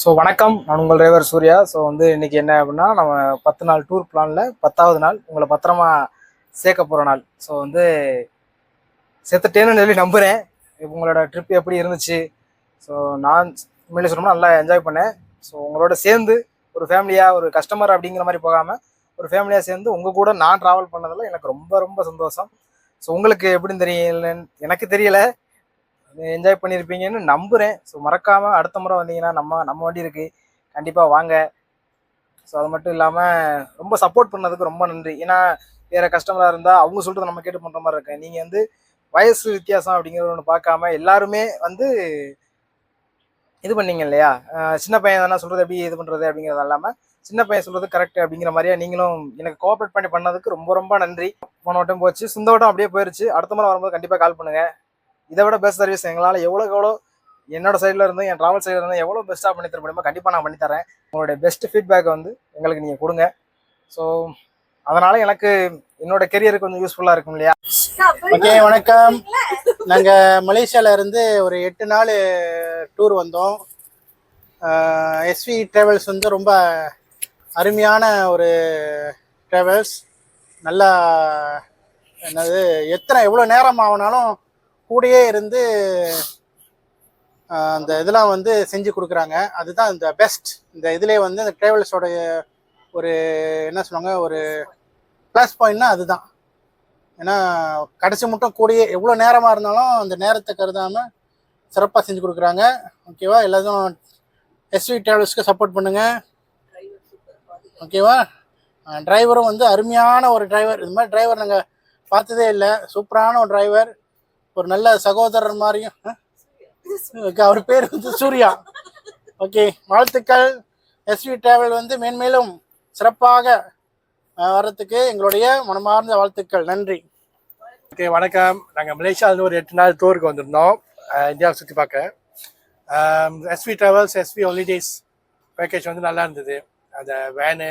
So வணக்கம், நான் உங்கள் டிரைவர் சூர்யா. ஸோ இன்னைக்கு என்ன அப்படின்னா, நம்ம 10 நாள் டூர் பிளானில் 10வது நாள் உங்களை பத்திரமா சேர்க்க போகிற நாள். ஸோ சேர்த்துட்டேன்னு சொல்லி நம்புகிறேன். உங்களோட ட்ரிப் எப்படி இருந்துச்சு? ஸோ நான் உண்மையிலே சொல்லணும்னா நல்லா என்ஜாய் பண்ணேன். ஸோ உங்களோட சேர்ந்து ஒரு ஃபேமிலியாக, ஒரு கஸ்டமர் அப்படிங்கிற மாதிரி போகாமல் ஒரு ஃபேமிலியாக சேர்ந்து உங்கள் கூட நான் ட்ராவல் பண்ணதில் எனக்கு ரொம்ப ரொம்ப சந்தோஷம். ஸோ உங்களுக்கு எப்படின்னு தெரியலன்னு எனக்கு தெரியல, என்ஜாய் பண்ணியிருப்பீங்கன்னு நம்புகிறேன். ஸோ மறக்காமல் அடுத்த முறை வந்தீங்கன்னா நம்ம வண்டி இருக்குது, கண்டிப்பாக வாங்க. ஸோ அது மட்டும் இல்லாமல் ரொம்ப சப்போர்ட் பண்ணதுக்கு ரொம்ப நன்றி. ஏன்னா வேறு கஸ்டமராக இருந்தால் அவங்க சொல்கிறது நம்ம கேட்டு பண்ணுற மாதிரி இருக்கேன். நீங்கள் வயசு வித்தியாசம் அப்படிங்கிறது ஒன்று பார்க்காம எல்லாருமே இது பண்ணீங்க இல்லையா? சின்ன பையன் தானே சொல்கிறது எப்படி இது பண்ணுறது அப்படிங்கிறது இல்லாமல் சின்ன பையன் சொல்கிறது கரெக்ட் அப்படிங்கிற மாதிரியா நீங்களும் எனக்கு கோஆப்ரேட் பண்ணதுக்கு ரொம்ப ரொம்ப நன்றி. போன வட்டம் போச்சு, இந்த வட்டம் அப்படியே போயிடுச்சு. அடுத்த முறை வரும்போது கண்டிப்பாக கால் பண்ணுங்கள். இதை விட பெஸ்ட் சர்வீஸ் எங்களால் எவ்வளோ என்னோட சைடில் இருந்து, என் ட்ராவல் சைடில் இருந்து எவ்வளோ பெஸ்ட்டாக பண்ணி தர முடியுமோ கண்டிப்பாக நான் பண்ணித்தரேன். உங்களுடைய பெஸ்ட் ஃபீட்பேக் எங்களுக்கு நீங்கள் கொடுங்க. ஸோ அதனால் எனக்கு என்னோட கெரியருக்கு கொஞ்சம் யூஸ்ஃபுல்லாக இருக்கும் இல்லையா? ஓகே, வணக்கம். நாங்கள் மலேசியாவில் இருந்து ஒரு 8 நாள் டூர் வந்தோம். எஸ்வி ட்ராவல்ஸ் ரொம்ப அருமையான ஒரு ட்ராவல்ஸ். நல்லா என்னது எவ்வளோ நேரம் ஆகினாலும் கூடயே இருந்து அந்த இதெல்லாம் செஞ்சு கொடுக்குறாங்க. அதுதான் இந்த பெஸ்ட். இந்த இதிலே இந்த ட்ராவல்ஸோட ஒரு என்ன சொல்லுவாங்க, ஒரு ப்ளஸ் பாயிண்ட்னா அதுதான். ஏன்னா கடைசி மட்டும் கூடயே எவ்வளோ நேரமாக இருந்தாலும் அந்த நேரத்தை கருதாமல் சிறப்பாக செஞ்சு கொடுக்குறாங்க. ஓகேவா? எல்லாத்தையும் எஸ்வி ட்ராவல்ஸ்க்கு சப்போர்ட் பண்ணுங்கள். ஓகேவா? டிரைவரும் அருமையான ஒரு டிரைவர். இது மாதிரி டிரைவர் நாங்கள் பார்த்ததே இல்லை. சூப்பரான ஒரு டிரைவர், ஒரு நல்ல சகோதரர் மாதிரியும். அவர் பேர் சூர்யா. ஓகே, வாழ்த்துக்கள். எஸ்வி டிராவல் மேன்மேலும் சிறப்பாக வர்றதுக்கு எங்களுடைய மனமார்ந்த வாழ்த்துக்கள். நன்றி. ஓகே, வணக்கம். நாங்கள் மலேசியாவில் ஒரு 8 நாள் டூருக்கு வந்திருந்தோம், இந்தியாவை சுற்றி பார்க்க. SV travels SV holidays package நல்லா இருந்தது. அந்த வேனு,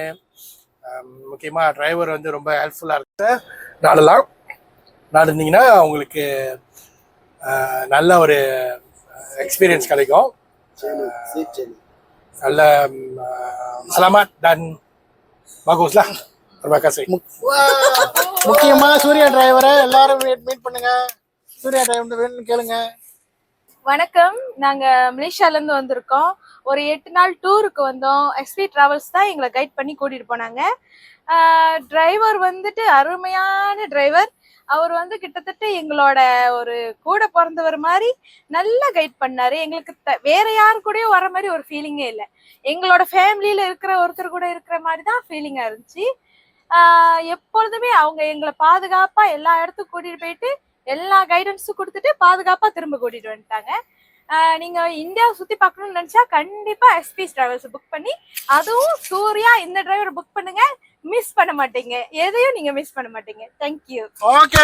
முக்கியமாக டிரைவர் ரொம்ப ஹெல்ப்ஃபுல்லாக இருக்குது. நாளெல்லாம் நடந்தீங்கன்னா உங்களுக்கு நல்ல ஒரு எக்ஸ்பீரியன்ஸ் கிடைக்கும். நல்ல selamat dan baguslah. Terima kasih. முக்கியமா சூர்யா டிரைவரை எல்லாரும் மீட் பண்ணுங்க. சூர்யா டிரைவர் கேளுங்க. வணக்கம், நாங்க மலேசியால இருந்து வந்திருக்கோம். ஒரு 8 நாள் டூருக்கு வந்தோம். எஸ்வி டிராவல்ஸ் தான் எங்களை கைட் பண்ணி கூட்டிட்டு போனாங்க. டிரைவர் அருமையான டிரைவர். அவர் கிட்டத்தட்ட எங்களோட ஒரு கூட பிறந்தவர் மாதிரி நல்லா கைட் பண்ணாரு. எங்களுக்கு வேற யாரு கூடயும் வர மாதிரி ஒரு ஃபீலிங்கே இல்லை. எங்களோட ஃபேமிலியில இருக்கிற ஒருத்தர் கூட இருக்கிற மாதிரி தான் ஃபீலிங்கா இருந்துச்சு. எப்பொழுதுமே அவங்க எங்களை பாதுகாப்பா எல்லா இடத்துக்கும் கூட்டிட்டு போயிட்டு எல்லா கைடன்ஸும் கொடுத்துட்டு பாதுகாப்பா திரும்ப கூட்டிட்டு வந்துட்டாங்க. நீங்க இந்தியாவை சுத்தி பார்க்கணும்னு நினைச்சா கண்டிப்பா எஸ்பி டிராவல்ஸ் புக் பண்ணி, அதுவும் சூர்யா இந்த டிரைவர் புக் பண்ணுங்க. மிஸ் பண்ண மாட்டீங்க, எதையும் நீங்க மிஸ் பண்ண மாட்டீங்க. தேங்க்யூ. ஓகே.